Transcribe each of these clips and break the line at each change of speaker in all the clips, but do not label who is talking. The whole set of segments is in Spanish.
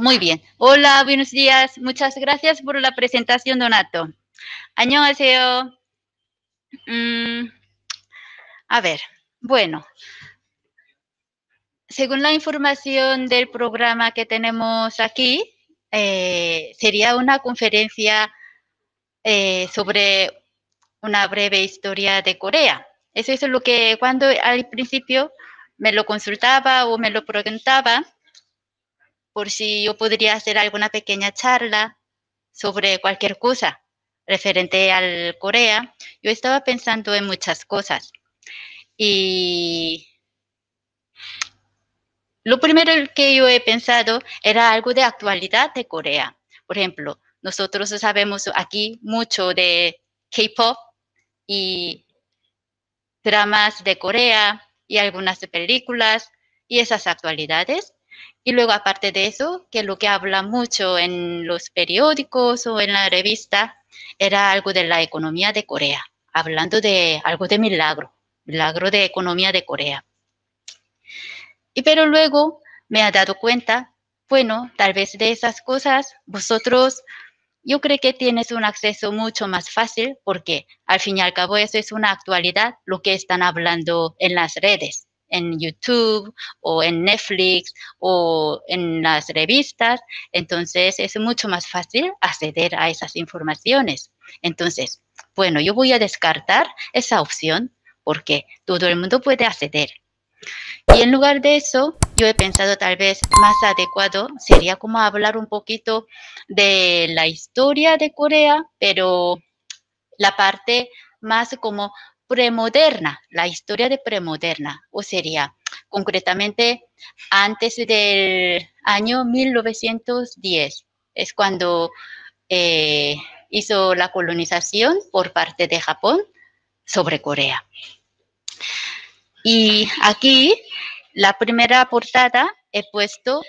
Muy bien. Hola, buenos días. Muchas gracias por la presentación, Donato. 안녕하세요. A ver, bueno, según la información del programa que tenemos aquí, sería una conferencia sobre una breve historia de Corea. Eso es lo que cuando al principio me lo consultaba o me lo preguntaba por si yo podría hacer alguna pequeña charla sobre cualquier cosa referente al Corea. Yo estaba pensando en muchas cosas y lo primero que yo he pensado era algo de actualidad de Corea. Por ejemplo, nosotros sabemos aquí mucho de K-pop y dramas de Corea y algunas películas y esas actualidades. Y luego, aparte de eso, que lo que habla mucho en los periódicos o en la revista era algo de la economía de Corea, hablando de algo de milagro de economía de Corea. Pero luego me he dado cuenta, bueno, tal vez de esas cosas vosotros yo creo que tienes un acceso mucho más fácil porque al fin y al cabo eso es una actualidad, lo que están hablando en las redes, en YouTube o en Netflix o en las revistas. Entonces es mucho más fácil acceder a esas informaciones. Entonces, bueno, yo voy a descartar esa opción porque todo el mundo puede acceder. Y en lugar de eso, yo he pensado tal vez más adecuado sería como hablar un poquito de la historia de Corea, pero la parte más como premoderna, la historia de premoderna, o sería concretamente antes del año 1910, es cuando hizo la colonización por parte de Japón sobre Corea. Y aquí la primera portada he puesto,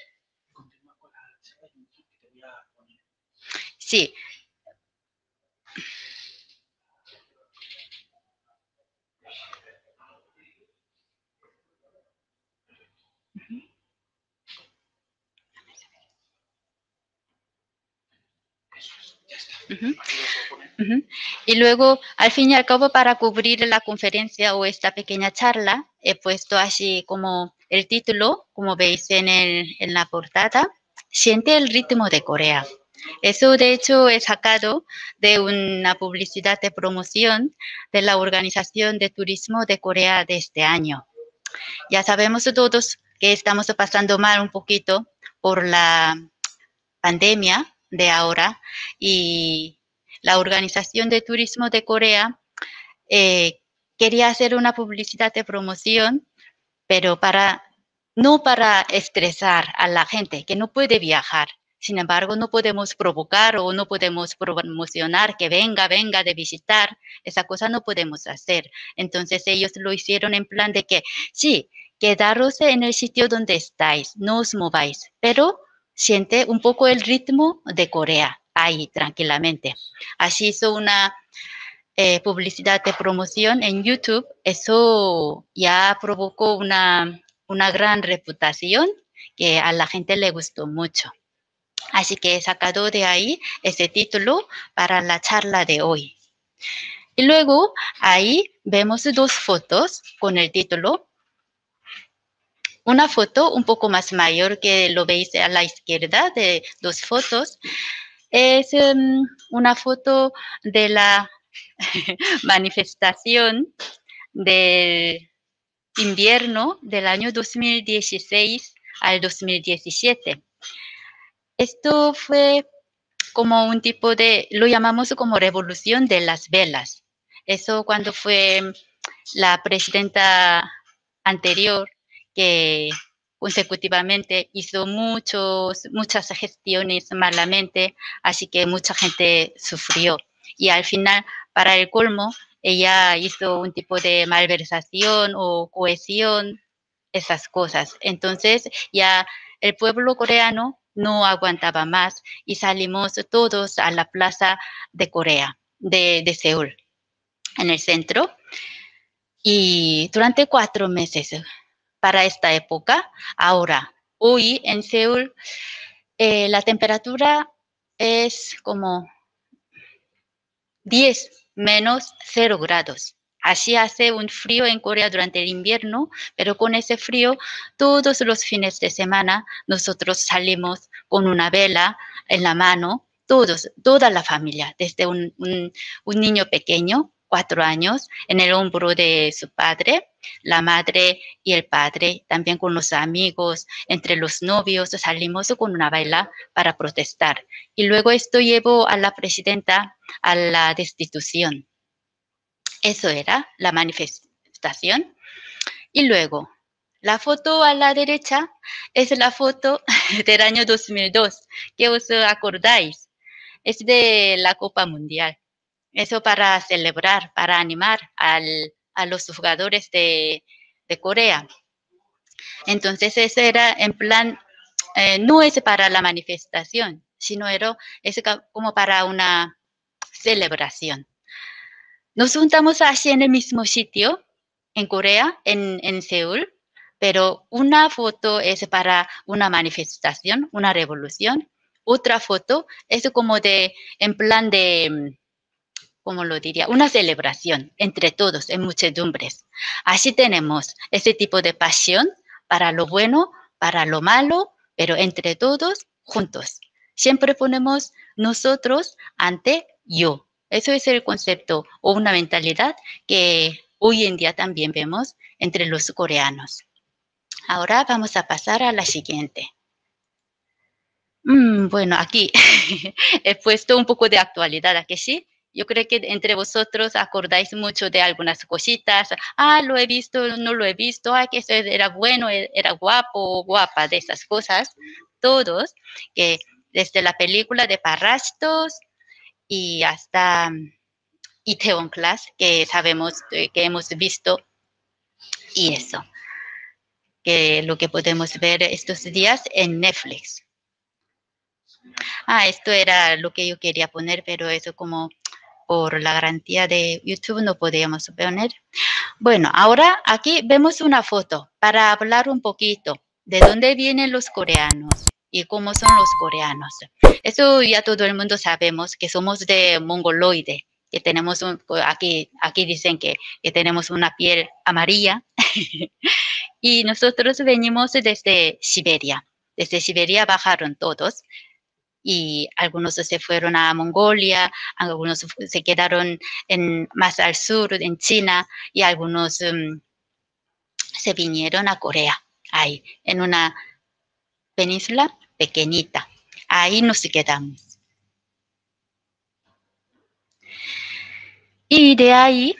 sí, y luego, al fin y al cabo, para cubrir la conferencia o esta pequeña charla, he puesto así como el título, como veis en la portada, Siente el ritmo de Corea. Eso, de hecho, he sacado de una publicidad de promoción de la Organización de Turismo de Corea de este año. Ya sabemos todos que estamos pasando mal un poquito por la pandemia de ahora y la Organización de Turismo de Corea quería hacer una publicidad de promoción, pero no para estresar a la gente que no puede viajar. Sin embargo, no podemos provocar o no podemos promocionar que venga de visitar. Esa cosa no podemos hacer. Entonces ellos lo hicieron en plan de que sí, quedaros en el sitio donde estáis, no os mováis, pero siente un poco el ritmo de Corea ahí tranquilamente. Así hizo una publicidad de promoción en YouTube. Eso ya provocó una gran reputación que a la gente le gustó mucho. Así que he sacado de ahí ese título para la charla de hoy. Y luego ahí vemos dos fotos con el título. Una foto un poco más mayor que lo veis a la izquierda de dos fotos. Es una foto de la manifestación de invierno del año 2016 al 2017. Esto fue como un tipo de, lo llamamos como revolución de las velas. Eso cuando fue la presidenta anterior que consecutivamente hizo muchas gestiones malamente, así que mucha gente sufrió. Y al final, para el colmo, ella hizo un tipo de malversación o cohesión, esas cosas. Entonces ya el pueblo coreano no aguantaba más y salimos todos a la plaza de Corea, de Seúl, en el centro. Y durante 4 meses para esta época, ahora, hoy en Seúl, la temperatura es como 10 menos 0 grados. Así hace un frío en Corea durante el invierno, pero con ese frío, todos los fines de semana, nosotros salimos con una vela en la mano, toda la familia, desde un niño pequeño, 4 años, en el hombro de su padre, la madre y el padre, también con los amigos, entre los novios, salimos con una vela para protestar. Y luego esto llevó a la presidenta a la destitución. Eso era la manifestación. Y luego, la foto a la derecha es la foto del año 2002, que os acordáis. Es de la Copa Mundial. Eso para celebrar, para animar a los jugadores de Corea. Entonces, eso era en plan, no es para la manifestación, sino es como para una celebración. Nos juntamos así en el mismo sitio, en Corea, en Seúl, pero una foto es para una manifestación, una revolución. Otra foto es como en plan de, ¿cómo lo diría? Una celebración entre todos, en muchedumbres. Así tenemos ese tipo de pasión para lo bueno, para lo malo, pero entre todos, juntos. Siempre ponemos nosotros ante yo. Eso es el concepto o una mentalidad que hoy en día también vemos entre los coreanos. Ahora vamos a pasar a la siguiente. Bueno, aquí he puesto un poco de actualidad, ¿a que sí? Yo creo que entre vosotros acordáis mucho de algunas cositas. Lo he visto, no lo he visto. Que eso era bueno, era guapo, guapa, de esas cosas. Todos, que desde la película de Parásitos y hasta Itaewon Class, que sabemos, que hemos visto, y eso, que lo que podemos ver estos días en Netflix. Esto era lo que yo quería poner, pero eso como por la garantía de YouTube no podíamos poner. Bueno, ahora aquí vemos una foto para hablar un poquito de dónde vienen los coreanos y cómo son los coreanos. Eso ya todo el mundo sabemos que somos de mongoloide, que tenemos aquí dicen que tenemos una piel amarilla y nosotros venimos desde Siberia. Desde Siberia bajaron todos y algunos se fueron a Mongolia, algunos se quedaron más al sur, en China, y algunos se vinieron a Corea, ahí, en una península pequeñita. Ahí nos quedamos. Y de ahí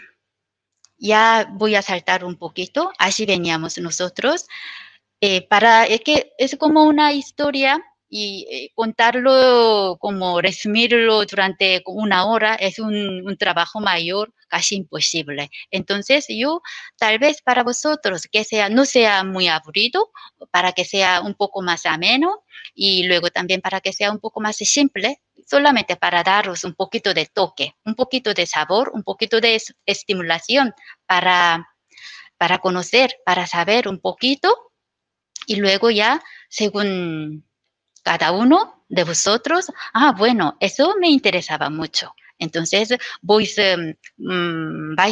ya voy a saltar un poquito, así veníamos nosotros, que es como una historia y contarlo, como resumirlo durante una hora es un trabajo mayor, casi imposible. Entonces yo, tal vez para vosotros, que no sea muy aburrido, para que sea un poco más ameno y luego también para que sea un poco más simple, solamente para daros un poquito de toque, un poquito de sabor, un poquito de estimulación para conocer, para saber un poquito y luego ya, según cada uno de vosotros, bueno, eso me interesaba mucho. Entonces, vais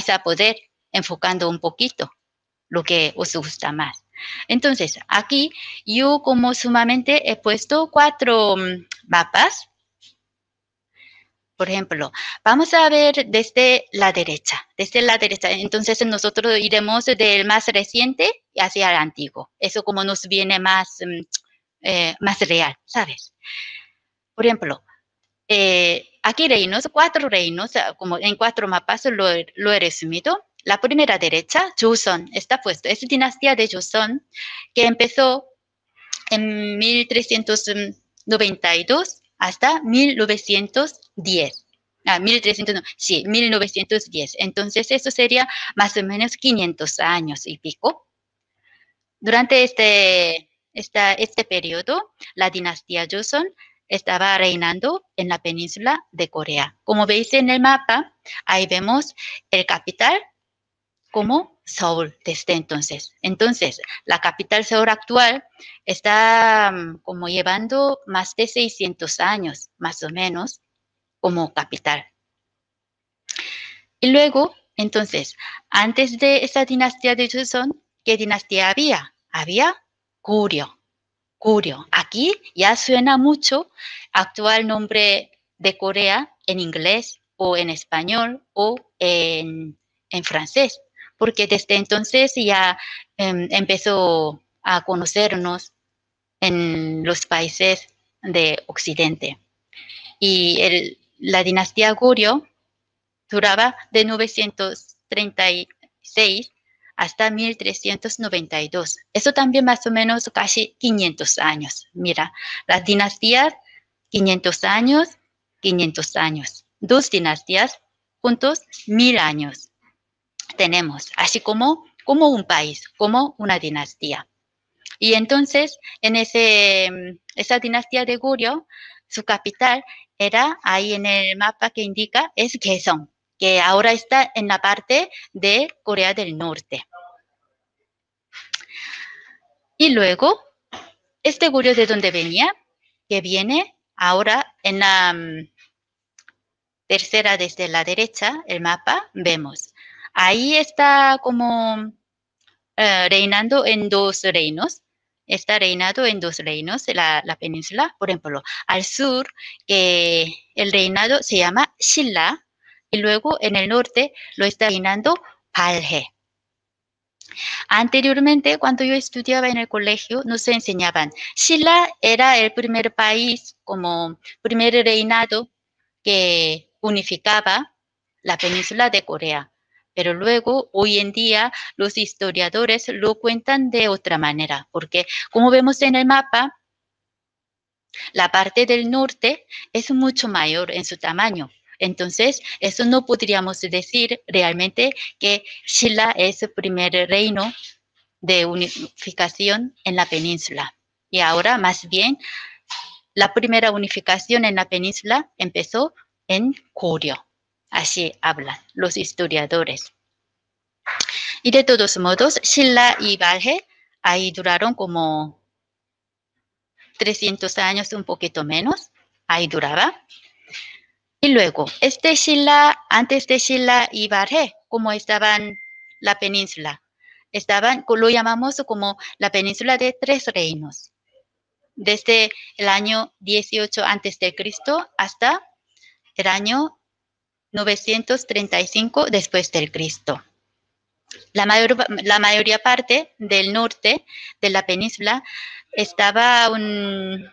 a poder enfocando un poquito lo que os gusta más. Entonces, aquí yo como sumamente he puesto 4 mapas. Por ejemplo, vamos a ver desde la derecha. Desde la derecha, entonces nosotros iremos del más reciente hacia el antiguo. Eso como nos viene más real, ¿sabes? Por ejemplo, aquí reinos, 4 reinos, como en 4 mapas lo he resumido. La primera derecha, Joseon, está puesto, es dinastía de Joseon, que empezó en 1392 hasta 1910. 1910. Entonces, eso sería más o menos 500 años y pico. Durante este periodo, la dinastía Joseon estaba reinando en la península de Corea. Como veis en el mapa, ahí vemos el capital, como Seúl desde entonces. Entonces, la capital Seúl actual está como llevando más de 600 años, más o menos, como capital. Y luego, entonces, antes de esa dinastía de Joseon, ¿qué dinastía había? Había Goryeo. Goryeo. Aquí ya suena mucho actual nombre de Corea en inglés o en español o en francés, porque desde entonces ya empezó a conocernos en los países de Occidente. Y la dinastía Goryeo duraba de 936 hasta 1392. Eso también más o menos casi 500 años. Mira, las dinastías, 500 años, 500 años. Dos dinastías juntos, 1000 años tenemos, así como un país, como una dinastía. Y entonces, en esa dinastía de Goryeo, su capital era, ahí en el mapa que indica, es Kaesong, que ahora está en la parte de Corea del Norte. Y luego, este Goryeo, ¿de dónde venía? Que viene ahora en la tercera desde la derecha, el mapa, vemos. Ahí está como reinando en dos reinos. Está reinado en dos reinos la península. Por ejemplo, al sur, el reinado se llama Silla, y luego en el norte lo está reinando Balhae. Anteriormente, cuando yo estudiaba en el colegio, nos enseñaban, Silla era el primer país, como primer reinado que unificaba la península de Corea. Pero luego, hoy en día, los historiadores lo cuentan de otra manera, porque como vemos en el mapa, la parte del norte es mucho mayor en su tamaño. Entonces, eso no podríamos decir realmente que Silla es el primer reino de unificación en la península. Y ahora, más bien, la primera unificación en la península empezó en Goryeo. Así hablan los historiadores. Y de todos modos, Silla y Balhae ahí duraron como 300 años, un poquito menos. Ahí duraba. Y luego, antes de Silla y Balhae, ¿cómo estaban la península? Lo llamamos como la península de tres reinos. Desde el año 18 a.C. hasta el año 935 después del Cristo. La mayoría parte del norte de la península estaba un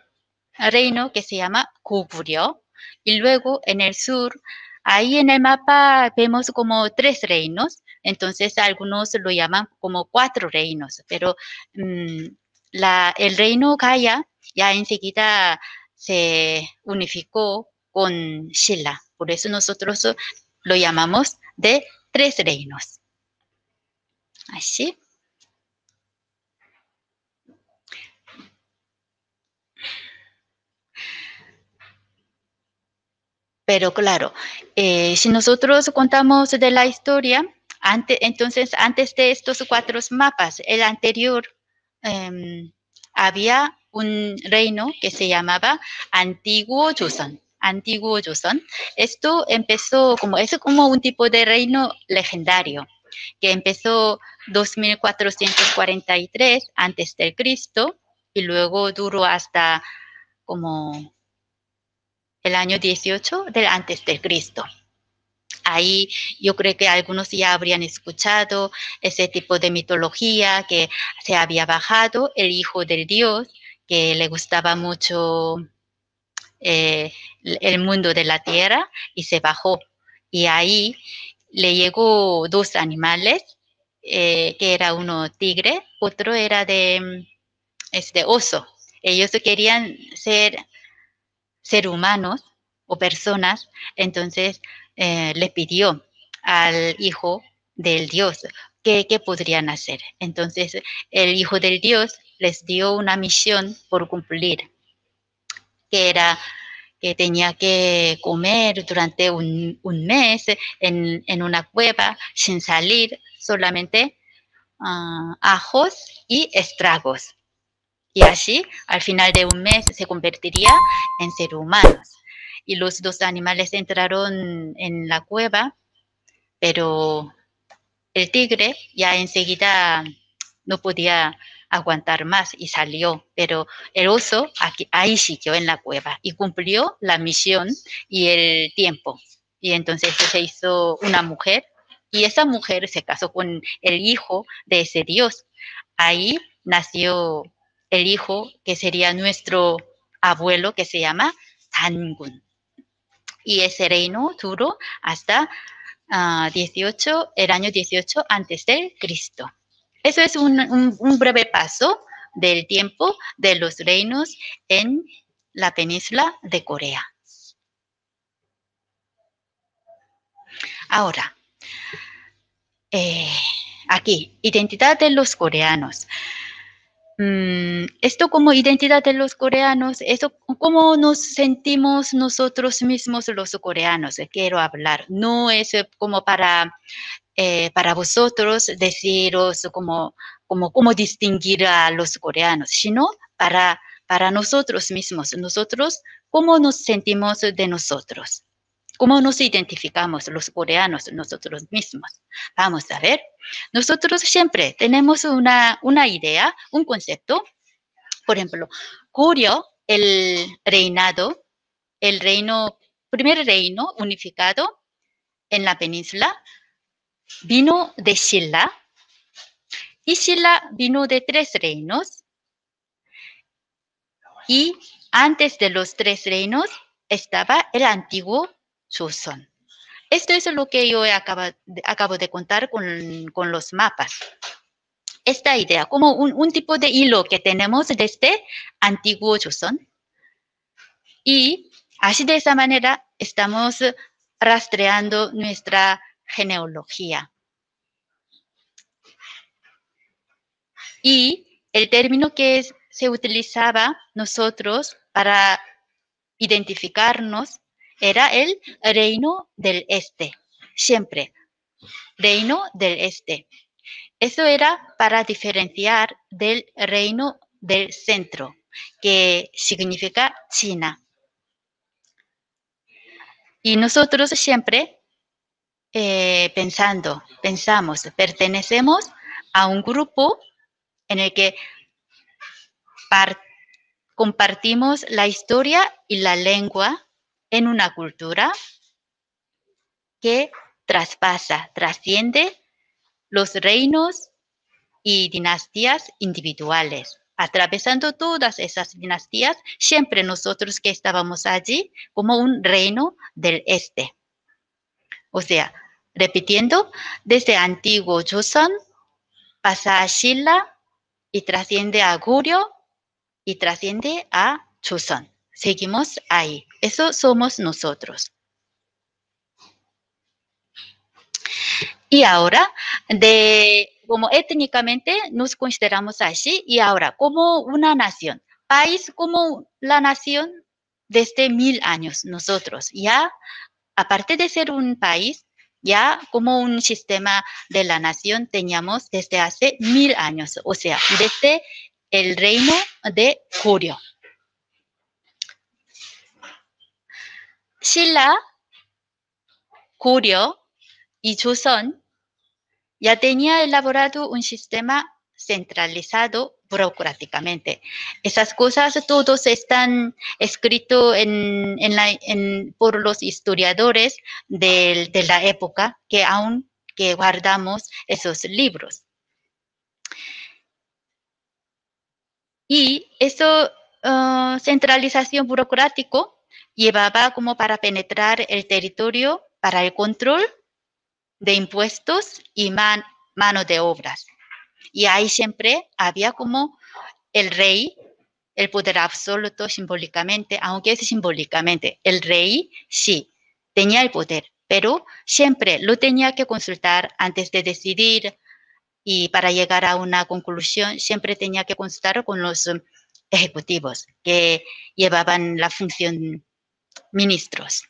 reino que se llama Goguryeo, y luego en el sur, ahí en el mapa vemos como tres reinos. Entonces algunos lo llaman como cuatro reinos, pero el reino Gaya ya enseguida se unificó con Silla. Por eso nosotros lo llamamos de tres reinos. Así. Pero claro, si nosotros contamos de la historia, entonces antes de estos cuatro mapas, el anterior, había un reino que se llamaba Antiguo Joseon. Antiguo Joseon. Esto empezó es como un tipo de reino legendario que empezó 2443 antes del Cristo y luego duró hasta como el año 18 antes del Cristo. Ahí yo creo que algunos ya habrían escuchado ese tipo de mitología, que se había bajado el hijo del dios, que le gustaba mucho el mundo de la tierra y se bajó. Y ahí le llegó dos animales, que era uno tigre, otro era de oso. Ellos querían ser humanos o personas, entonces le pidió al hijo del dios qué podrían hacer. Entonces el hijo del dios les dio una misión por cumplir, que era tenía que comer durante un mes en una cueva sin salir, solamente ajos y estragos. Y así, al final de un mes, se convertiría en seres humanos. Y los dos animales entraron en la cueva, pero el tigre ya enseguida no podía aguantar más y salió, pero el oso ahí siguió en la cueva y cumplió la misión y el tiempo. Y entonces se hizo una mujer y esa mujer se casó con el hijo de ese dios. Ahí nació el hijo que sería nuestro abuelo, que se llama Tangun. Y ese reino duró hasta 18, el año 18 antes de Cristo. Eso es un breve paso del tiempo de los reinos en la península de Corea. Ahora, aquí, identidad de los coreanos. Esto como identidad de los coreanos, eso cómo nos sentimos nosotros mismos los coreanos, quiero hablar. No es como para vosotros deciros cómo distinguir a los coreanos, sino para nosotros mismos. Nosotros, ¿cómo nos sentimos de nosotros? ¿Cómo nos identificamos los coreanos nosotros mismos? Vamos a ver. Nosotros siempre tenemos una idea, un concepto. Por ejemplo, Goryeo, el primer reino unificado en la península, vino de Silla, y Silla vino de 3 reinos, y antes de los 3 reinos estaba el antiguo Joseon. Esto es lo que yo acabo de contar con los mapas. Esta idea, como un tipo de hilo que tenemos desde antiguo Joseon, y así de esa manera estamos rastreando nuestra genealogía. Y el término que se utilizaba nosotros para identificarnos era el reino del este, siempre, reino del este. Eso era para diferenciar del reino del centro, que significa China. Y nosotros siempre pensamos, pertenecemos a un grupo en el que compartimos la historia y la lengua en una cultura que trasciende los reinos y dinastías individuales. Atravesando todas esas dinastías, siempre nosotros que estábamos allí como un reino del este. O sea, repitiendo, desde antiguo Joseon pasa a Silla y trasciende a Goryeo y trasciende a Joseon. Seguimos ahí. Eso somos nosotros. Y ahora, como étnicamente nos consideramos así, y ahora como una nación, país como la nación desde 1000 años, nosotros ya, aparte de ser un país, ya como un sistema de la nación teníamos desde hace 1000 años, o sea, desde el reino de Goryeo. Silla, Goryeo y Joseon ya tenía elaborado un sistema centralizado burocráticamente. Esas cosas todos están escritos por los historiadores de la época que aún que guardamos esos libros. Y eso, centralización burocrático, llevaba como para penetrar el territorio para el control de impuestos y mano de obras. Y ahí siempre había como el rey, el poder absoluto simbólicamente, aunque es simbólicamente, el rey sí tenía el poder, pero siempre lo tenía que consultar antes de decidir, y para llegar a una conclusión siempre tenía que consultar con los ejecutivos que llevaban la función ministros.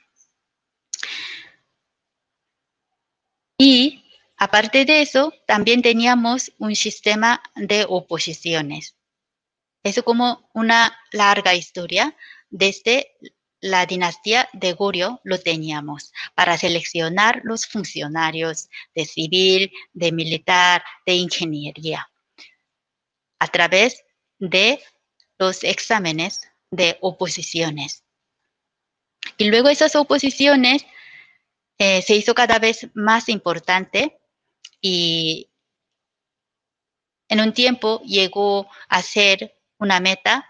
Y aparte de eso, también teníamos un sistema de oposiciones. Es como una larga historia. Desde la dinastía de Goryeo lo teníamos para seleccionar los funcionarios de civil, de militar, de ingeniería a través de los exámenes de oposiciones. Y luego esas oposiciones se hizo cada vez más importante y en un tiempo llegó a ser una meta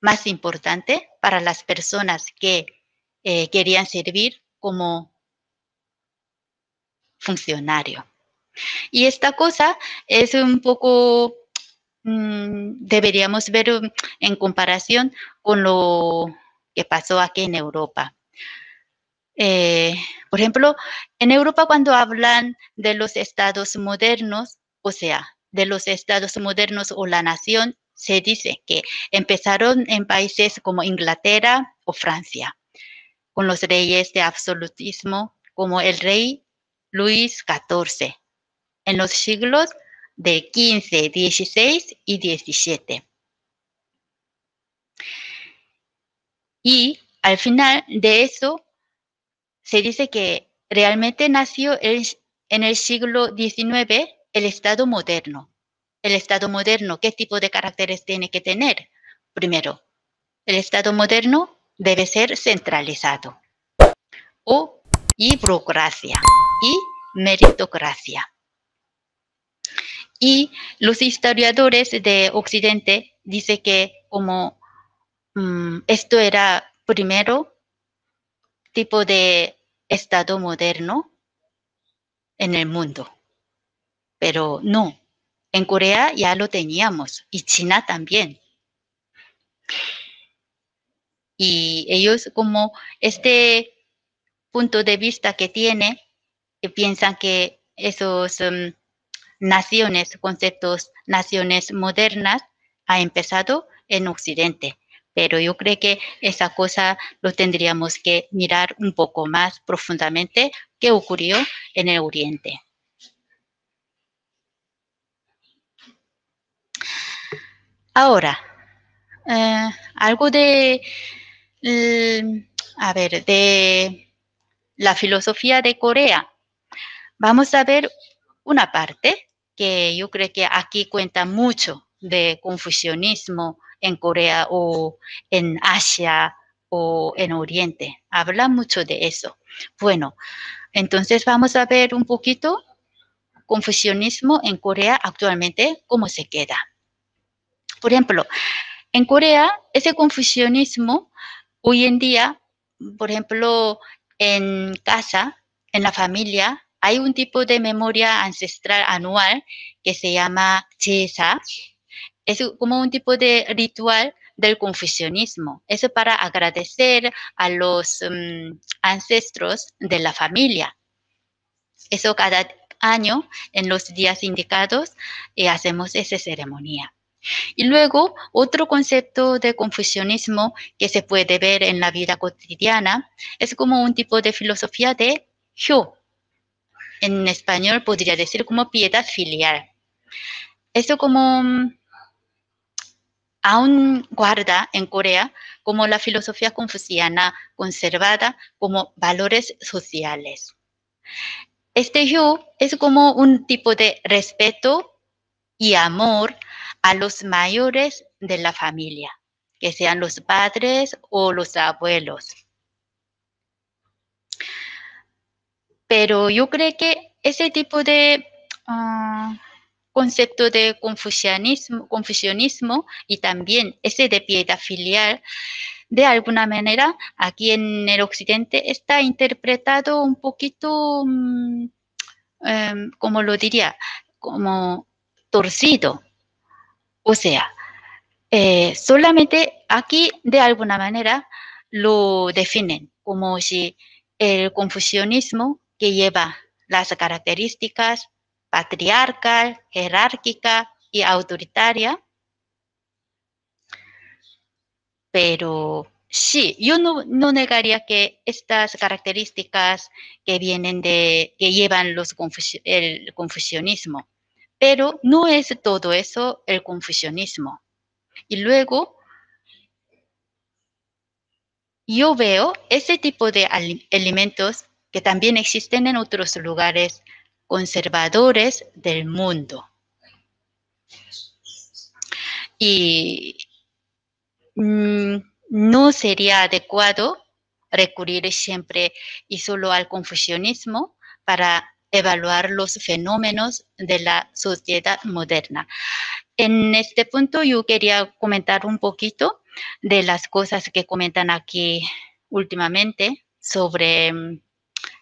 más importante para las personas que querían servir como funcionario. Y esta cosa es un poco, deberíamos ver en comparación con lo que pasó aquí en Europa. Por ejemplo, en Europa cuando hablan de los estados modernos, o sea, de los estados modernos o la nación, se dice que empezaron en países como Inglaterra o Francia, con los reyes de absolutismo como el rey Luis XIV, en los siglos de XV, XVI y XVII. Y al final de eso, se dice que realmente nació en el siglo XIX el Estado moderno. El Estado moderno, ¿qué tipo de caracteres tiene que tener? Primero, el Estado moderno debe ser centralizado y burocracia y meritocracia. Y los historiadores de Occidente dicen que como esto era primero tipo de Estado moderno en el mundo. Pero no, en Corea ya lo teníamos y China también. Y ellos como este punto de vista que tiene, que piensan que esos naciones, conceptos, naciones modernas, ha empezado en Occidente. Pero yo creo que esa cosa lo tendríamos que mirar un poco más profundamente qué ocurrió en el Oriente. Ahora, algo de, de la filosofía de Corea. Vamos a ver una parte que yo creo que aquí cuenta mucho de confucianismo en Corea o en Asia o en Oriente. Habla mucho de eso. Bueno, entonces vamos a ver un poquito confucianismo en Corea actualmente, cómo se queda. Por ejemplo, en Corea, ese confucianismo hoy en día, por ejemplo, en casa, en la familia, hay un tipo de memoria ancestral anual que se llama Jesa. Es como un tipo de ritual del confucianismo. Eso para agradecer a los ancestros de la familia. Eso cada año, en los días indicados, hacemos esa ceremonia. Y luego, otro concepto de confucianismo que se puede ver en la vida cotidiana es como un tipo de filosofía de hyo. En español podría decir como piedad filial. Eso como aún guarda en Corea como la filosofía confuciana conservada como valores sociales. Este hyo es como un tipo de respeto y amor a los mayores de la familia, que sean los padres o los abuelos. Pero yo creo que ese tipo de concepto de confucianismo y también ese de piedad filial, de alguna manera, aquí en el occidente está interpretado un poquito, como lo diría, como torcido. O sea, solamente aquí de alguna manera lo definen como si el confucianismo que lleva las características patriarcal, jerárquica y autoritaria, pero Sí, yo no negaría que estas características que que llevan el confucianismo, pero no es todo eso el confucianismo. Y luego yo veo ese tipo de elementos que también existen en otros lugares conservadores del mundo. Y no sería adecuado recurrir siempre y solo al confucianismo para evaluar los fenómenos de la sociedad moderna. En este punto yo quería comentar un poquito de las cosas que comentan aquí últimamente sobre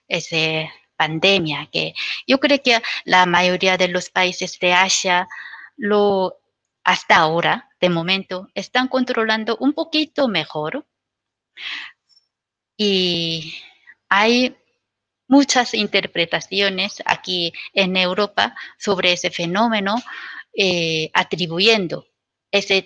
esa pandemia, que yo creo que la mayoría de los países de Asia lo hasta ahora, de momento, están controlando un poquito mejor y hay muchas interpretaciones aquí en Europa sobre ese fenómeno, atribuyendo ese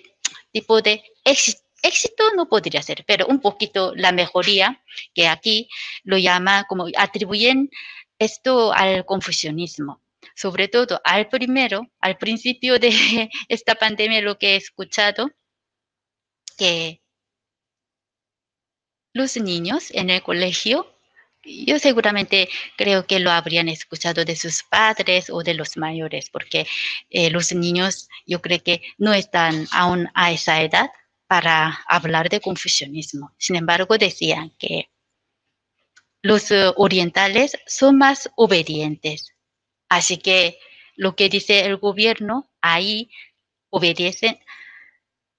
tipo de éxito no podría ser, pero un poquito la mejoría que aquí lo llama como atribuyen esto al confucianismo. Sobre todo al principio de esta pandemia, lo que he escuchado, que los niños en el colegio, yo seguramente creo que lo habrían escuchado de sus padres o de los mayores, porque los niños yo creo que no están aún a esa edad para hablar de confucianismo. Sin embargo, decían que los orientales son más obedientes. Así que lo que dice el gobierno, ahí obedecen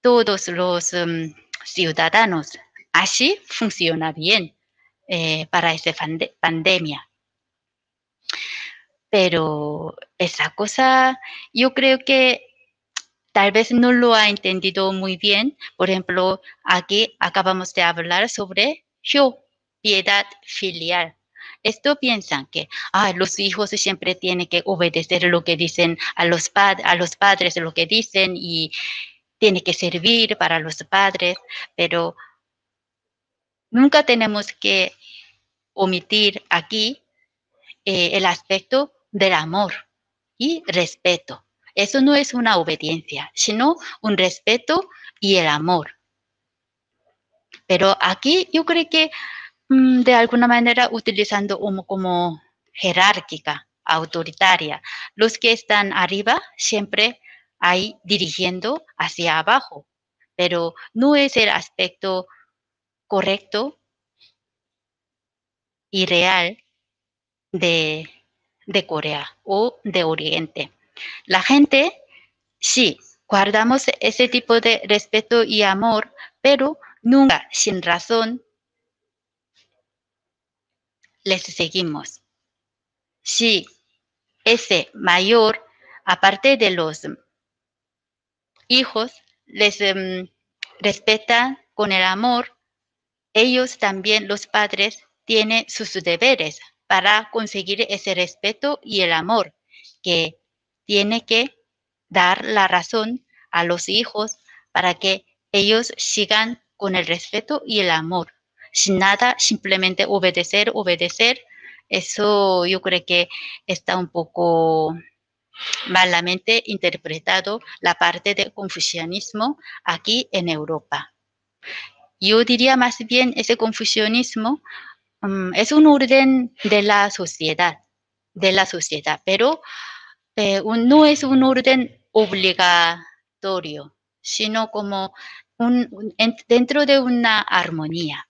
todos los ciudadanos. Así funciona bien para esa pandemia. Pero esa cosa, yo creo que tal vez no lo ha entendido muy bien. Por ejemplo, aquí acabamos de hablar sobre piedad filial. Esto piensan que los hijos siempre tienen que obedecer lo que dicen a los padres, lo que dicen y tiene que servir para los padres, pero nunca tenemos que omitir aquí el aspecto del amor y respeto. Eso no es una obediencia, sino un respeto y el amor. Pero aquí yo creo que de alguna manera utilizando como jerárquica, autoritaria, los que están arriba siempre ahí dirigiendo hacia abajo, pero no es el aspecto correcto y real de, de Corea o de Oriente. La gente, sí, guardamos ese tipo de respeto y amor, pero nunca sin razón les seguimos. Sí, ese mayor, aparte de los hijos, les respetan con el amor, ellos también, los padres, tienen sus deberes para conseguir ese respeto y el amor, que tiene que dar la razón a los hijos para que ellos sigan con el respeto y el amor. Sin nada, simplemente obedecer, obedecer. Eso yo creo que está un poco malamente interpretado la parte del confucianismo aquí en Europa. Yo diría más bien ese confucianismo es un orden de la sociedad, pero no es un orden obligatorio, sino como dentro de una armonía.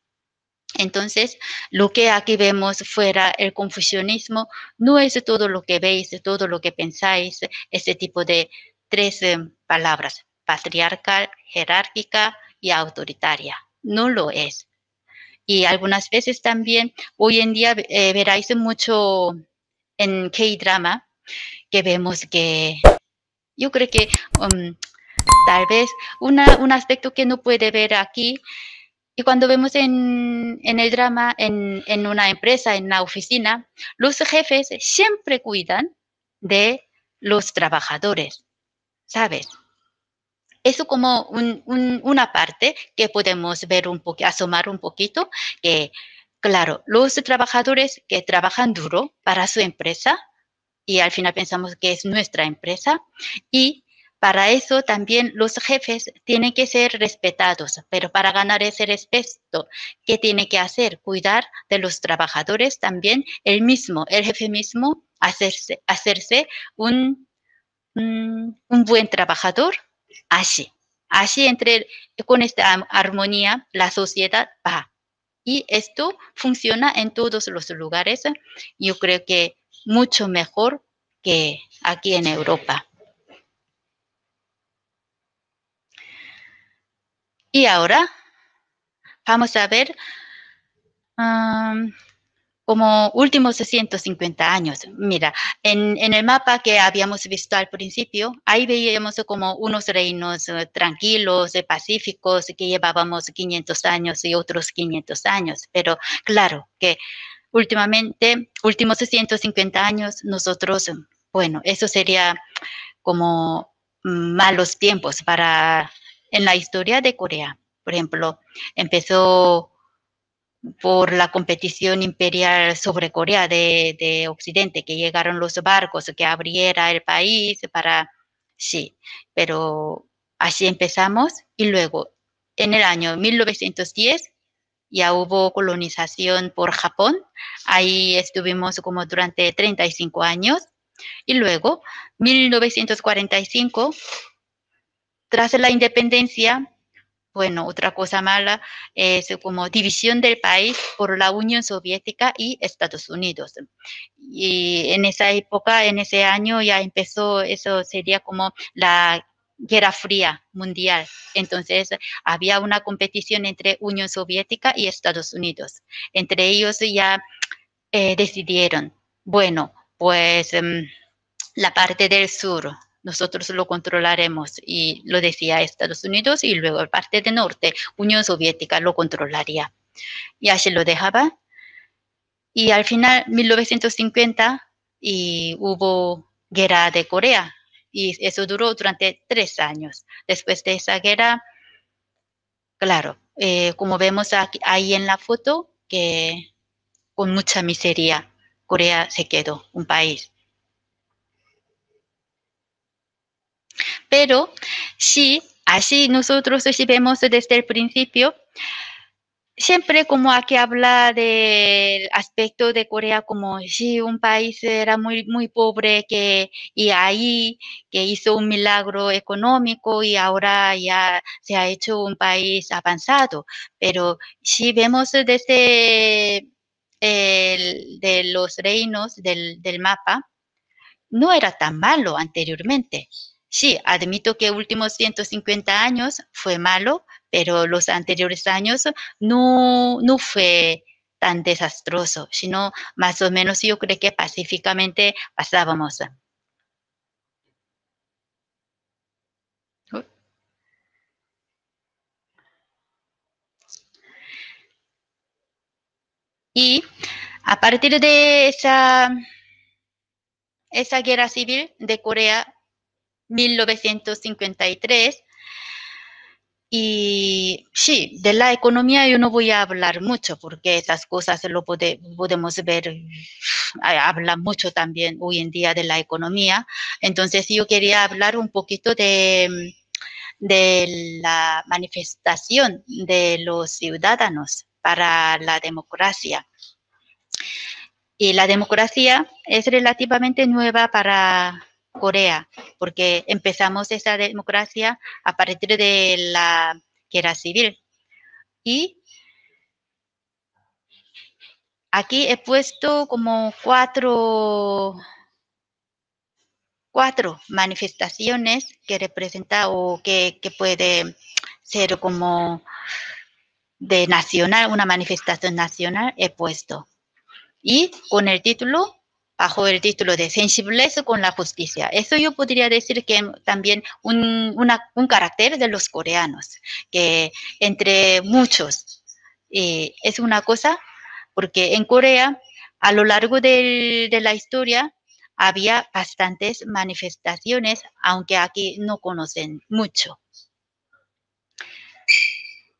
Entonces, lo que aquí vemos fuera el confucianismo no es todo lo que veis, todo lo que pensáis, ese tipo de tres palabras, patriarcal, jerárquica y autoritaria. No lo es. Y algunas veces también, hoy en día veráis mucho en K-drama, que vemos que yo creo que tal vez un aspecto que no puede ver aquí, y cuando vemos en el drama, en una empresa, en una oficina, los jefes siempre cuidan de los trabajadores, ¿sabes? Eso como una parte que podemos ver un poco, asomar un poquito, que claro, los trabajadores que trabajan duro para su empresa y al final pensamos que es nuestra empresa y para eso también los jefes tienen que ser respetados, pero para ganar ese respeto, ¿qué tiene que hacer? Cuidar de los trabajadores también, el jefe mismo, hacerse un buen trabajador, así. Así con esta armonía la sociedad va. Y esto funciona en todos los lugares. Yo creo que mucho mejor que aquí en Europa. Y ahora vamos a ver um, como últimos 150 años. Mira, en el mapa que habíamos visto al principio, ahí veíamos como unos reinos tranquilos, pacíficos, que llevábamos 500 años y otros 500 años. Pero claro que últimamente, últimos 150 años, nosotros, bueno, eso sería como malos tiempos en la historia de Corea. Por ejemplo, empezó por la competición imperial sobre Corea de Occidente, que llegaron los barcos, que abriera el país para, sí, pero así empezamos y luego en el año 1910 ya hubo colonización por Japón, ahí estuvimos como durante 35 años y luego 1945, tras la independencia, bueno, otra cosa mala es como división del país por la Unión Soviética y Estados Unidos. Y en esa época, en ese año ya empezó, eso sería como la Guerra Fría Mundial. Entonces había una competición entre Unión Soviética y Estados Unidos. Entre ellos ya decidieron, bueno, pues la parte del sur nosotros lo controlaremos y lo decía Estados Unidos y luego la parte del norte, Unión Soviética lo controlaría. Y así lo dejaba. Y al final, 1950, y hubo guerra de Corea y eso duró durante 3 años. Después de esa guerra, claro, como vemos aquí, ahí en la foto, que con mucha miseria Corea se quedó un país. Pero sí, así nosotros sí vemos desde el principio, siempre como aquí habla del aspecto de Corea como si un país era muy, muy pobre y ahí que hizo un milagro económico y ahora ya se ha hecho un país avanzado. Pero si vemos desde de los reinos del mapa, no era tan malo anteriormente. Sí, admito que últimos 150 años fue malo, pero los anteriores años no fue tan desastroso, sino más o menos yo creo que pacíficamente pasábamos. Y a partir de esa guerra civil de Corea, 1953, y sí, de la economía yo no voy a hablar mucho porque esas cosas podemos ver, habla mucho también hoy en día de la economía. Entonces yo quería hablar un poquito de la manifestación de los ciudadanos para la democracia. Y la democracia es relativamente nueva para Corea, porque empezamos esa democracia a partir de la guerra civil. Y aquí he puesto como cuatro manifestaciones que representa o que puede ser como de nacional, una manifestación nacional he puesto. Y con el título, bajo el título de sensibles con la justicia. Eso yo podría decir que también un carácter de los coreanos, que entre muchos es una cosa, porque en Corea, a lo largo de la historia, había bastantes manifestaciones, aunque aquí no conocen mucho.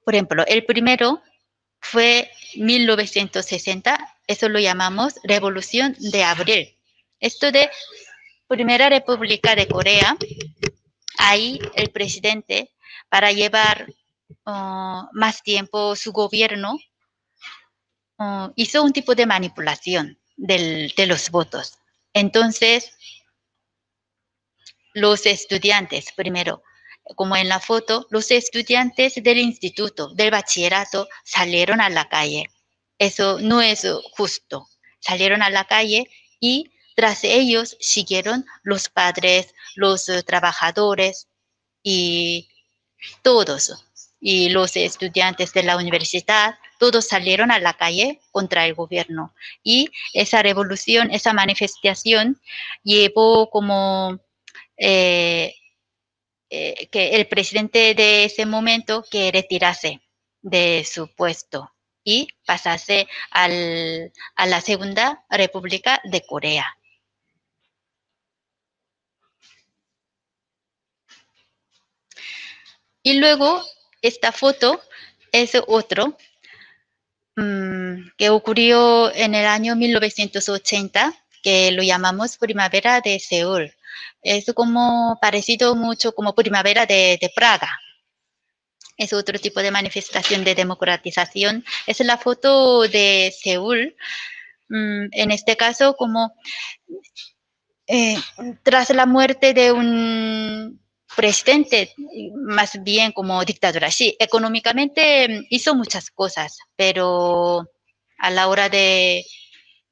Por ejemplo, el primero fue 1960, eso lo llamamos Revolución de Abril. Esto de Primera República de Corea, ahí el presidente, para llevar más tiempo su gobierno, hizo un tipo de manipulación de los votos. Entonces, los estudiantes, primero, como en la foto, los estudiantes del instituto, del bachillerato, salieron a la calle. Eso no es justo. Salieron a la calle y tras ellos siguieron los padres, los trabajadores y todos. Y los estudiantes de la universidad, todos salieron a la calle contra el gobierno. Y esa revolución, esa manifestación llevó como que el presidente de ese momento que retirase de su puesto y pasase a la Segunda República de Corea. Y luego esta foto es otro que ocurrió en el año 1980, que lo llamamos Primavera de Seúl. Es como parecido mucho como Primavera de Praga. Es otro tipo de manifestación de democratización. Es la foto de Seúl. En este caso, como tras la muerte de un presidente, más bien como dictadura. Sí, económicamente hizo muchas cosas, pero a la hora de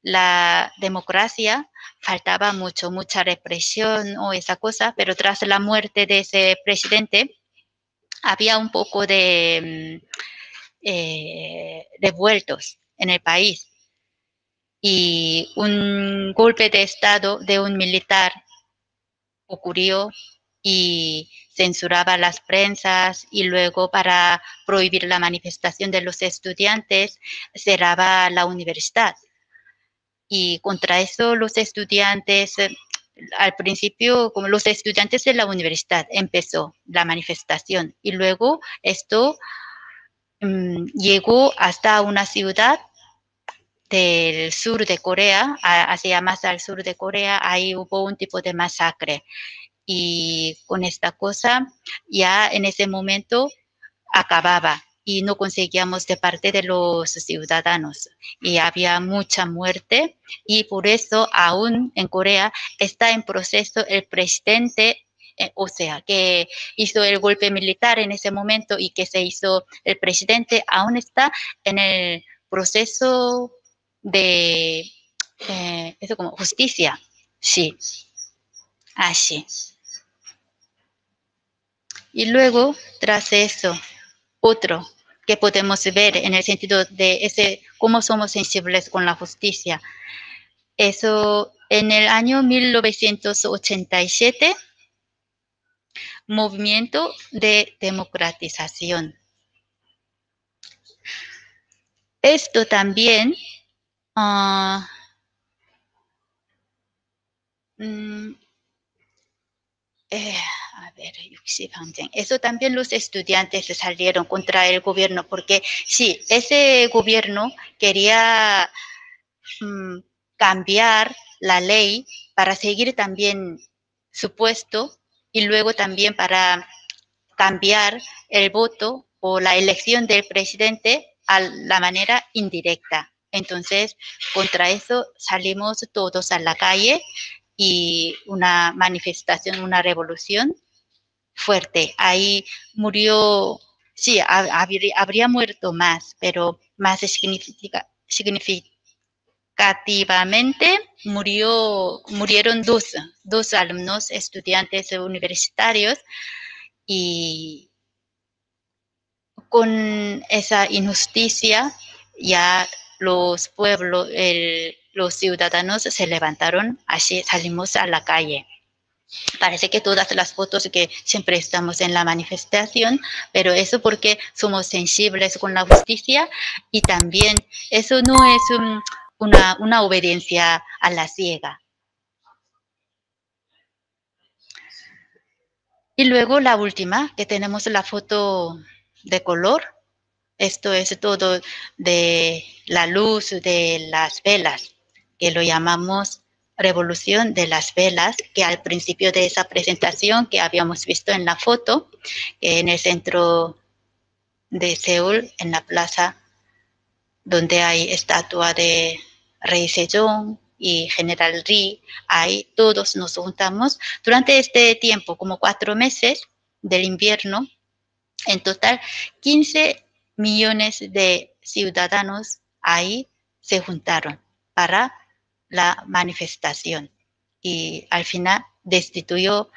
la democracia faltaba mucha represión o esa cosa, pero tras la muerte de ese presidente había un poco de revueltos en el país y un golpe de estado de un militar ocurrió y censuraba las prensas y luego para prohibir la manifestación de los estudiantes cerraba la universidad. Y contra eso los estudiantes, al principio, como los estudiantes de la universidad, empezó la manifestación y luego esto llegó hasta una ciudad del sur de Corea, hacia más al sur de Corea, ahí hubo un tipo de masacre. Y con esta cosa ya en ese momento acababa y no conseguíamos de parte de los ciudadanos y había mucha muerte y por eso aún en Corea está en proceso el presidente, o sea, que hizo el golpe militar en ese momento y que se hizo el presidente, aún está en el proceso de eso como justicia. Sí, así. Y luego, tras eso, otro que podemos ver en el sentido de ese cómo somos sensibles con la justicia. Eso en el año 1987, movimiento de democratización. Esto también a ver, eso también los estudiantes salieron contra el gobierno, porque sí, ese gobierno quería cambiar la ley para seguir también su puesto y luego también para cambiar el voto o la elección del presidente a la manera indirecta. Entonces, contra eso salimos todos a la calle y una manifestación, una revolución fuerte. Ahí murió, sí, habría muerto más, pero más significativamente murieron dos alumnos, estudiantes universitarios, y con esa injusticia ya los pueblos, los ciudadanos se levantaron, así salimos a la calle. Parece que todas las fotos que siempre estamos en la manifestación, pero eso porque somos sensibles con la justicia y también eso no es una obediencia a la ciega. Y luego la última, que tenemos la foto de color. Esto es todo de la luz de las velas, que lo llamamos Revolución de las Velas, que al principio de esa presentación que habíamos visto en la foto, en el centro de Seúl, en la plaza donde hay estatua de Rey Sejong y General Ri, ahí todos nos juntamos. Durante este tiempo, como 4 meses del invierno, en total 15 millones de ciudadanos ahí se juntaron para la manifestación y al final destituyó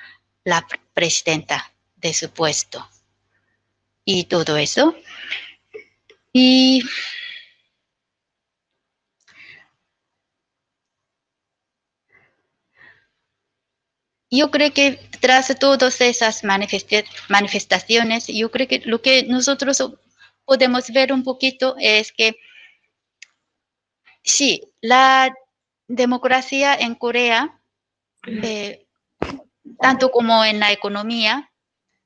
la presidenta de su puesto y todo eso. Y yo creo que tras todas esas manifestaciones, yo creo que lo que nosotros podemos ver un poquito es que sí, la democracia en Corea, tanto como en la economía.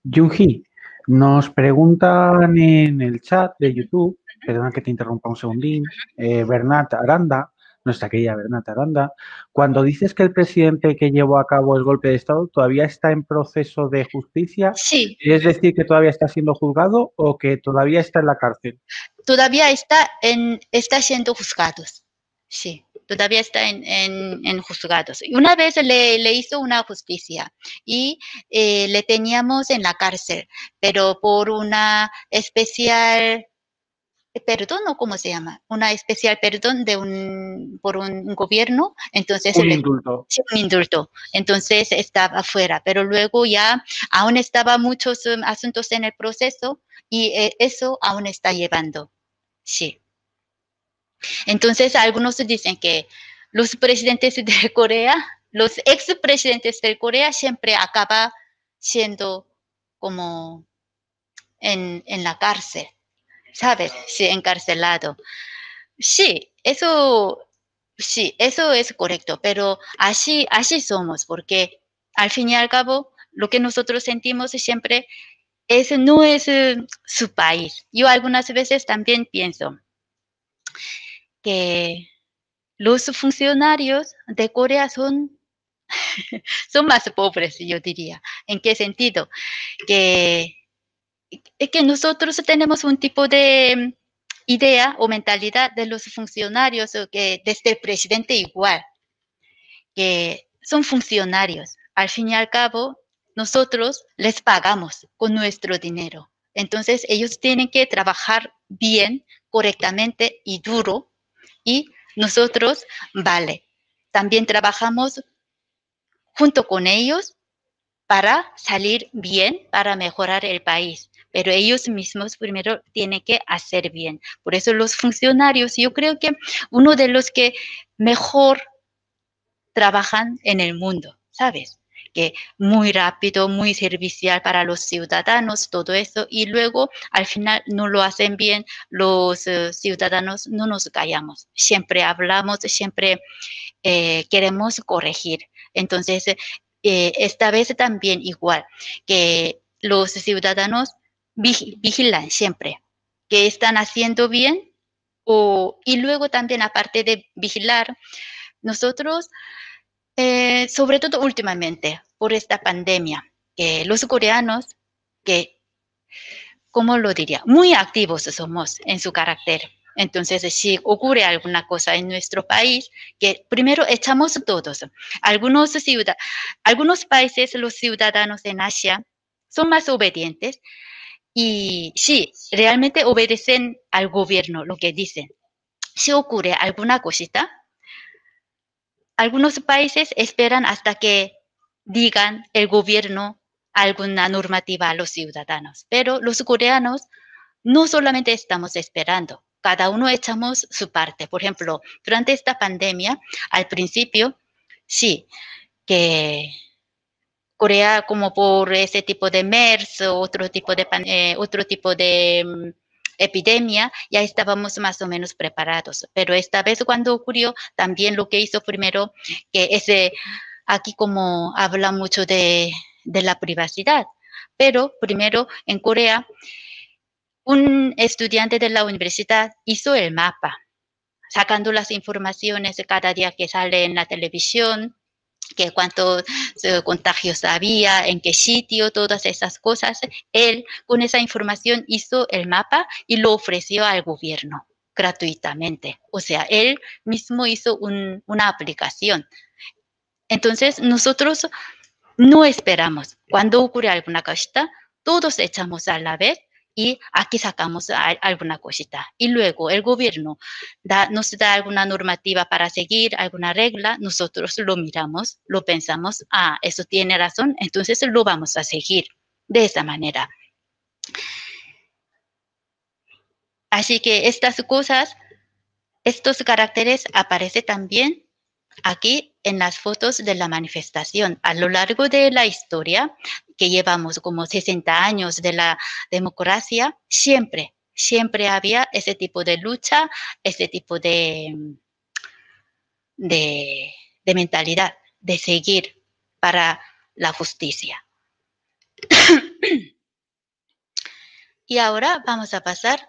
Junji, nos preguntan en el chat de YouTube, perdona que te interrumpa un segundín, Bernat Aranda, nuestra querida Bernat Aranda, cuando dices que el presidente que llevó a cabo el golpe de Estado todavía está en proceso de justicia,
Sí,
¿es decir que todavía está siendo juzgado o que todavía está en la cárcel?
todavía está siendo juzgados. Sí, todavía está en juzgados. Y una vez le hizo una justicia y le teníamos en la cárcel, pero por una especial perdón, ¿o cómo se llama? Una especial perdón por un gobierno, entonces
Un indulto.
un indulto, entonces estaba afuera, pero luego ya aún estaba muchos asuntos en el proceso y eso aún está llevando, sí. Entonces algunos dicen que los presidentes de Corea, los expresidentes de Corea siempre acaba siendo como en la cárcel, ¿sabes? Sí, encarcelado. Sí, eso es correcto, pero así somos, porque al fin y al cabo, lo que nosotros sentimos siempre no es su país. Yo algunas veces también pienso que los funcionarios de Corea son más pobres, yo diría. ¿En qué sentido? Que que nosotros tenemos un tipo de idea o mentalidad de los funcionarios, que desde el presidente igual, que son funcionarios. Al fin y al cabo, nosotros les pagamos con nuestro dinero. Entonces, ellos tienen que trabajar bien, correctamente y duro. Y nosotros, vale, también trabajamos junto con ellos para salir bien, para mejorar el país. Pero ellos mismos primero tienen que hacer bien. Por eso los funcionarios, yo creo que uno de los que mejor trabajan en el mundo, ¿sabes? Que muy rápido, muy servicial para los ciudadanos, todo eso, y luego al final no lo hacen bien, los ciudadanos no nos callamos, siempre hablamos, siempre queremos corregir. Entonces, esta vez también igual, que los ciudadanos vigilan siempre que están haciendo bien y luego también aparte de vigilar, nosotros, sobre todo últimamente, por esta pandemia, que los coreanos, que, ¿cómo lo diría? Muy activos somos en su carácter. Entonces, si ocurre alguna cosa en nuestro país, que primero echamos todos. Algunos países, los ciudadanos en Asia, son más obedientes y sí, realmente obedecen al gobierno, lo que dicen. Si ocurre alguna cosita, algunos países esperan hasta que digan el gobierno alguna normativa a los ciudadanos, pero los coreanos no solamente estamos esperando, cada uno echamos su parte. Por ejemplo, durante esta pandemia, al principio, sí, que Corea, como por ese tipo de MERS o otro tipo de epidemia, ya estábamos más o menos preparados. Pero esta vez cuando ocurrió, también lo que hizo primero, aquí como habla mucho de la privacidad, pero primero en Corea un estudiante de la universidad hizo el mapa, sacando las informaciones de cada día que sale en la televisión, que cuántos contagios había, en qué sitio, todas esas cosas. Él con esa información hizo el mapa y lo ofreció al gobierno gratuitamente. O sea, él mismo hizo una aplicación. Entonces, nosotros no esperamos. Cuando ocurre alguna cosita, todos echamos a la vez y aquí sacamos alguna cosita. Y luego el gobierno nos da alguna normativa para seguir, alguna regla, nosotros lo miramos, lo pensamos, eso tiene razón, entonces lo vamos a seguir de esa manera. Así que estas cosas, estos caracteres aparecen también aquí en las fotos de la manifestación. A lo largo de la historia, que llevamos como 60 años de la democracia, siempre había ese tipo de lucha, ese tipo de mentalidad, de seguir para la justicia. Y ahora vamos a pasar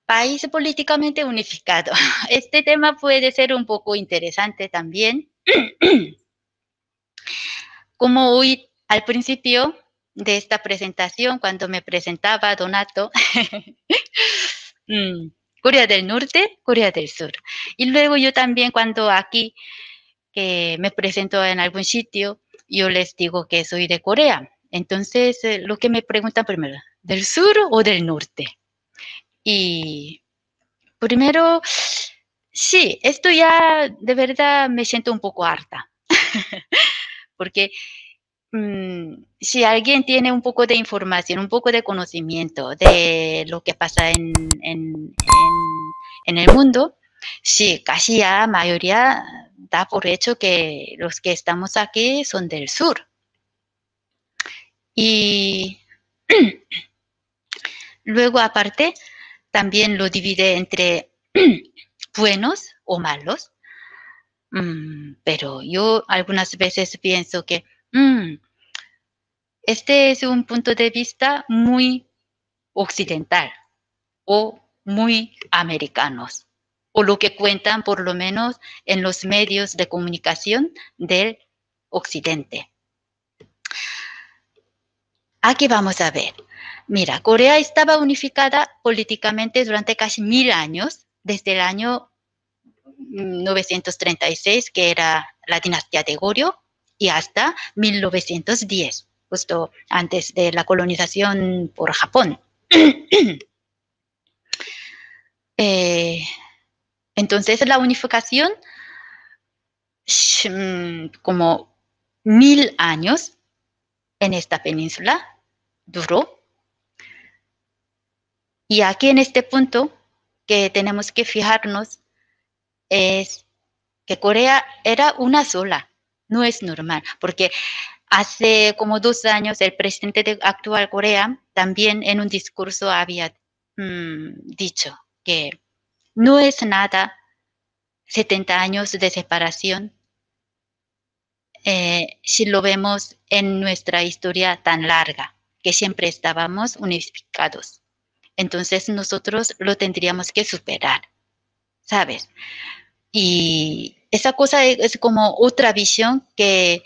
país políticamente unificado. Este tema puede ser un poco interesante también. Como hoy al principio de esta presentación, cuando me presentaba Donato, Corea del Norte, Corea del Sur. Y luego yo también cuando aquí que me presento en algún sitio, yo les digo que soy de Corea. Entonces, lo que me preguntan primero, ¿del sur o del norte? Y primero, sí, esto ya de verdad me siento un poco harta. Porque si alguien tiene un poco de información, un poco de conocimiento de lo que pasa en el mundo, sí, casi ya mayoría da por hecho que los que estamos aquí son del sur. Y luego aparte, también lo divide entre buenos o malos. Pero yo algunas veces pienso que este es un punto de vista muy occidental o muy americanos, o lo que cuentan por lo menos en los medios de comunicación del occidente. Aquí vamos a ver. Mira, Corea estaba unificada políticamente durante casi 1000 años, desde el año 936, que era la dinastía de Goryeo, y hasta 1910, justo antes de la colonización por Japón. Entonces la unificación, como 1000 años en esta península duró. Y aquí en este punto que tenemos que fijarnos es que Corea era una sola, no es normal, porque hace como 2 años el presidente de actual Corea también en un discurso había dicho que no es nada 70 años de separación si lo vemos en nuestra historia tan larga, que siempre estábamos unificados. Entonces nosotros lo tendríamos que superar, ¿sabes? Y esa cosa es como otra visión que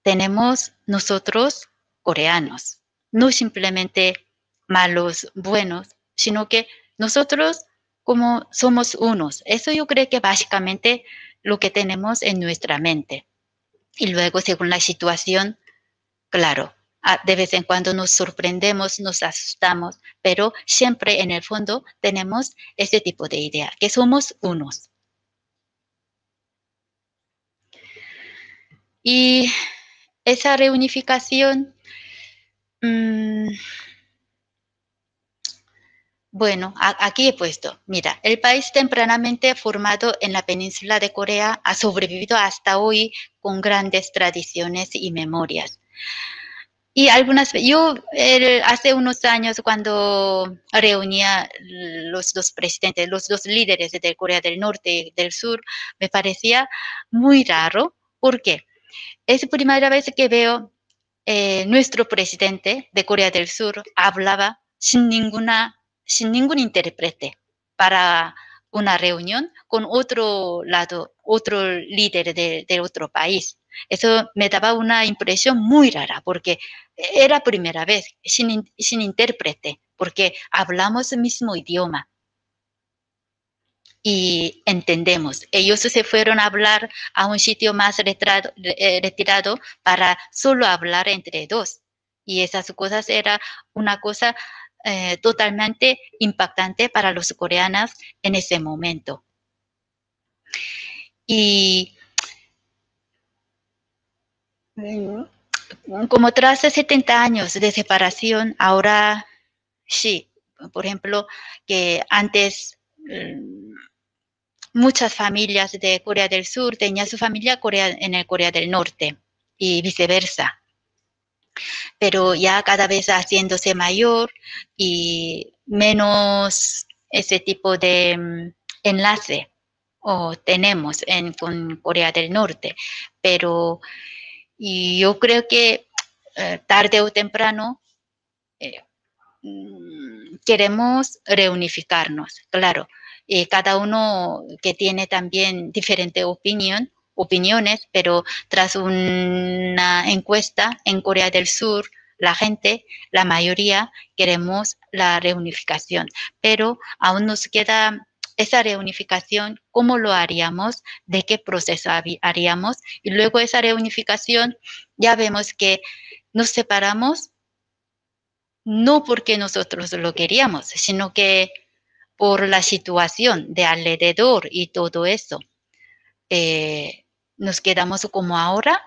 tenemos nosotros coreanos, no simplemente malos, buenos, sino que nosotros como somos unos. Eso yo creo que básicamente lo que tenemos en nuestra mente. Y luego, según la situación, claro, de vez en cuando nos sorprendemos, nos asustamos, pero siempre en el fondo tenemos ese tipo de idea, que somos unos. Y esa reunificación, bueno, aquí he puesto, mira, el país tempranamente formado en la península de Corea ha sobrevivido hasta hoy con grandes tradiciones y memorias. Y yo hace unos años cuando reunía los dos presidentes, los dos líderes de Corea del Norte y del Sur, me parecía muy raro. ¿Por qué? Es la primera vez que veo nuestro presidente de Corea del Sur hablaba sin ninguna sin ningún intérprete para una reunión con otro lado, otro líder de otro país. Eso me daba una impresión muy rara porque era primera vez sin intérprete, porque hablamos el mismo idioma y entendemos. Ellos se fueron a hablar a un sitio más retirado para solo hablar entre dos. Y esas cosas era una cosa totalmente impactante para los coreanos en ese momento. Y como tras 70 años de separación, ahora sí, por ejemplo, que antes muchas familias de Corea del Sur tenían su familia en el Corea del Norte y viceversa. Pero ya cada vez haciéndose mayor y menos ese tipo de enlace tenemos con Corea del Norte. Pero yo creo que tarde o temprano queremos reunificarnos, claro. Cada uno que tiene también diferente opiniones, pero tras una encuesta en Corea del Sur, la mayoría queremos la reunificación, pero aún nos queda esa reunificación, ¿cómo lo haríamos? ¿De qué proceso haríamos? Y luego esa reunificación, ya vemos que nos separamos no porque nosotros lo queríamos, sino que por la situación de alrededor y todo eso. Nos quedamos como ahora.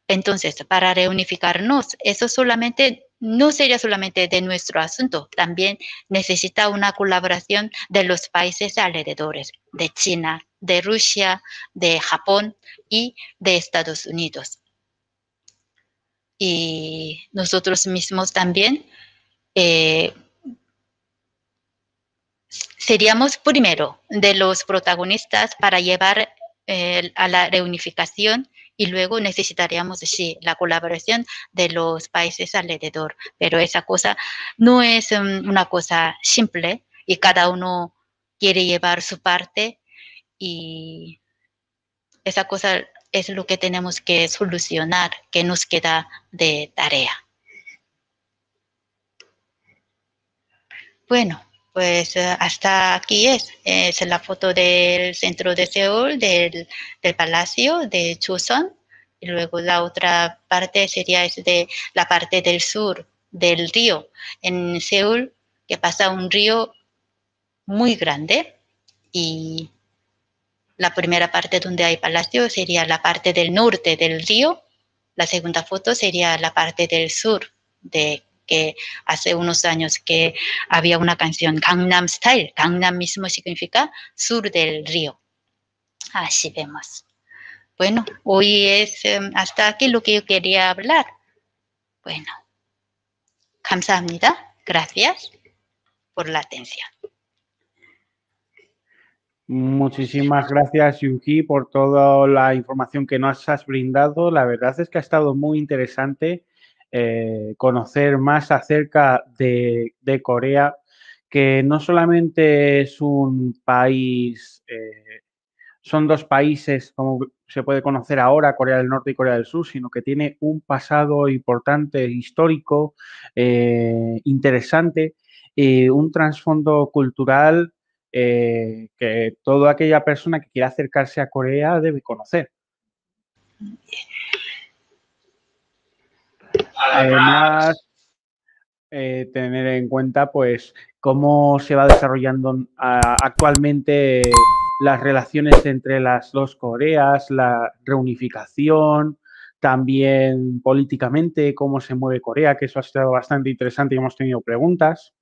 Entonces, para reunificarnos, eso solamente no sería solamente de nuestro asunto, también necesita una colaboración de los países alrededores, de China, de Rusia, de Japón y de Estados Unidos. Y nosotros mismos también seríamos primero de los protagonistas para llevar a la reunificación y luego necesitaríamos, sí, la colaboración de los países alrededor. Pero esa cosa no es una cosa simple y cada uno quiere llevar su parte y esa cosa es lo que tenemos que solucionar, que nos queda de tarea. Bueno, pues hasta aquí es la foto del centro de Seúl, del palacio de Choson. Y luego la otra parte sería de la parte del sur del río. En Seúl, que pasa un río muy grande y la primera parte donde hay palacio sería la parte del norte del río. La segunda foto sería la parte del sur que hace unos años que había una canción Gangnam Style. Gangnam mismo significa sur del río. Así vemos. Bueno, hoy es hasta aquí lo que yo quería hablar. Bueno, 감사합니다. Gracias por la atención.
Muchísimas gracias, Yuki, por toda la información que nos has brindado. La verdad es que ha estado muy interesante conocer más acerca de Corea, que no solamente es un país, son dos países, como se puede conocer ahora, Corea del Norte y Corea del Sur, sino que tiene un pasado importante, histórico, interesante, un trasfondo cultural que toda aquella persona que quiera acercarse a Corea debe conocer. Además, tener en cuenta pues cómo se va desarrollando actualmente las relaciones entre las dos Coreas, la reunificación, también políticamente cómo se mueve Corea, que eso ha estado bastante interesante y hemos tenido preguntas.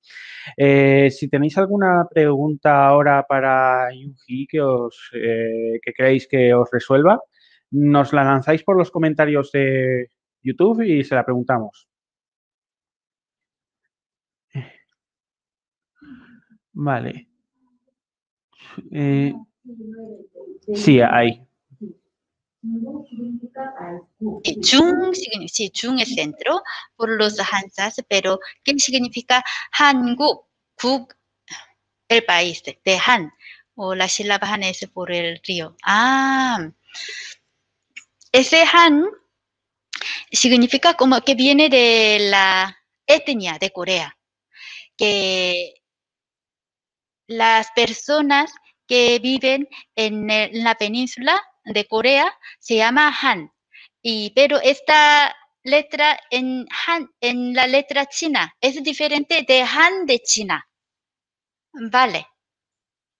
Si tenéis alguna pregunta ahora para Yuji que queréis que os resuelva, nos la lanzáis por los comentarios de YouTube y se la preguntamos. Vale. Sí, ahí.
Jung es centro por los Hansas, pero ¿qué significa Hanguk? Kuk el país de Han, o la sílaba Han es por el río. Ese Han significa como que viene de la etnia de Corea, que las personas que viven en la península de Corea se llama Han, pero esta letra en Han, en la letra china, es diferente de Han de China. Vale.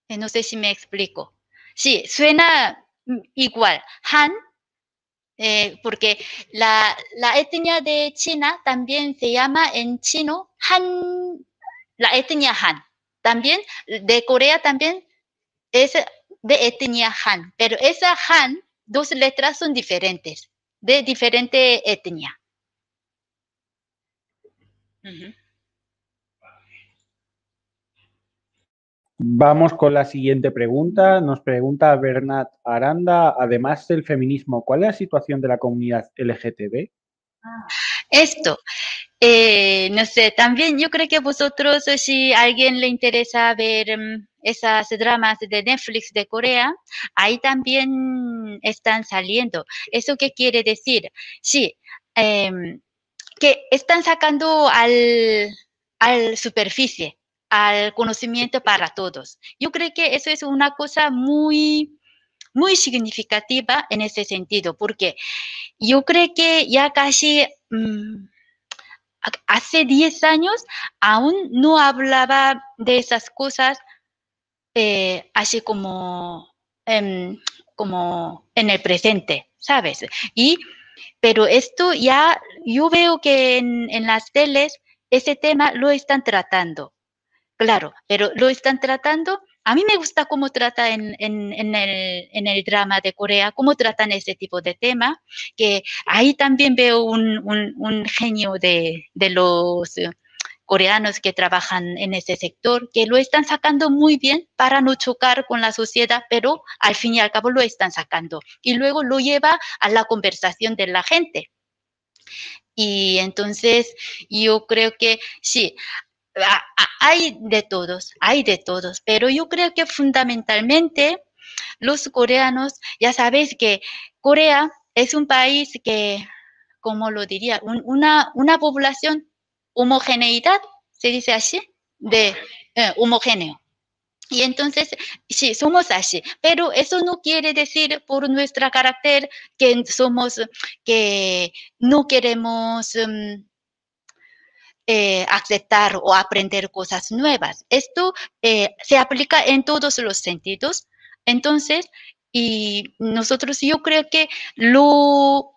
No sé si me explico. Sí, suena igual. Han, porque la etnia de China también se llama en chino Han, la etnia Han. También de Corea también es de etnia Han, pero esa Han, dos letras son diferentes, de diferente etnia.
Vamos con la siguiente pregunta. Nos pregunta Bernat Aranda, además del feminismo, ¿cuál es la situación de la comunidad LGTB?
Esto, no sé, también yo creo que vosotros, si a alguien le interesa ver esas dramas de Netflix de Corea, ahí también están saliendo. ¿Eso qué quiere decir? Sí, que están sacando al superficie, al conocimiento para todos. Yo creo que eso es una cosa muy, muy significativa en ese sentido, porque yo creo que ya casi hace 10 años aún no hablaba de esas cosas así como en el presente, ¿sabes? Pero esto ya, yo veo que en las teles ese tema lo están tratando, claro, pero lo están tratando. A mí me gusta cómo trata en el drama de Corea, cómo tratan ese tipo de tema, que ahí también veo un genio de los coreanos que trabajan en ese sector, que lo están sacando muy bien para no chocar con la sociedad, pero al fin y al cabo lo están sacando. Y luego lo lleva a la conversación de la gente. Y entonces yo creo que sí, hay de todos, pero yo creo que fundamentalmente los coreanos, ya sabéis que Corea es un país que, ¿cómo lo diría? Una población, homogeneidad, se dice así, de homogéneo. Y entonces, sí, somos así, pero eso no quiere decir por nuestro carácter que no queremos aceptar o aprender cosas nuevas. Esto se aplica en todos los sentidos. Entonces, y nosotros yo creo que lo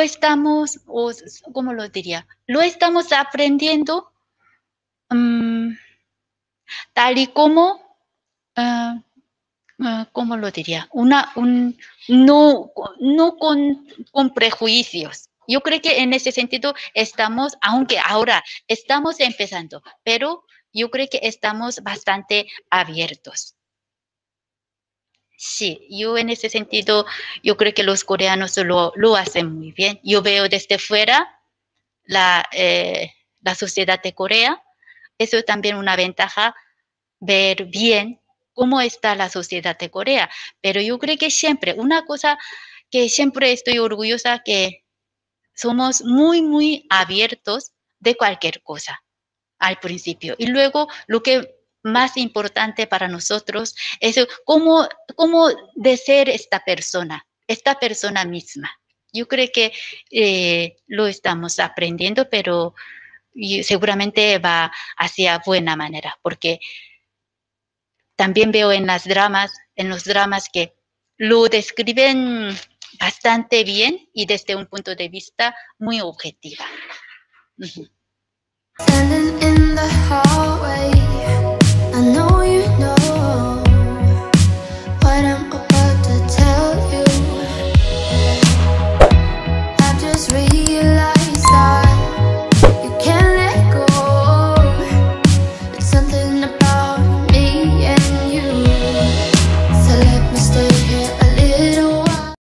estamos, ¿cómo lo diría? Lo estamos aprendiendo tal y como, ¿cómo lo diría? No con prejuicios. Yo creo que en ese sentido estamos, aunque ahora estamos empezando, pero yo creo que estamos bastante abiertos. Sí, yo en ese sentido, yo creo que los coreanos lo hacen muy bien. Yo veo desde fuera la sociedad de Corea. Eso es también una ventaja, ver bien cómo está la sociedad de Corea. Pero yo creo que siempre, una cosa que siempre estoy orgullosa, que somos muy, muy abiertos de cualquier cosa al principio. Y luego lo que más importante para nosotros es cómo de ser esta persona misma. Yo creo que lo estamos aprendiendo, pero seguramente va hacia buena manera, porque también veo en los dramas que lo describen bastante bien y desde un punto de vista muy objetivo.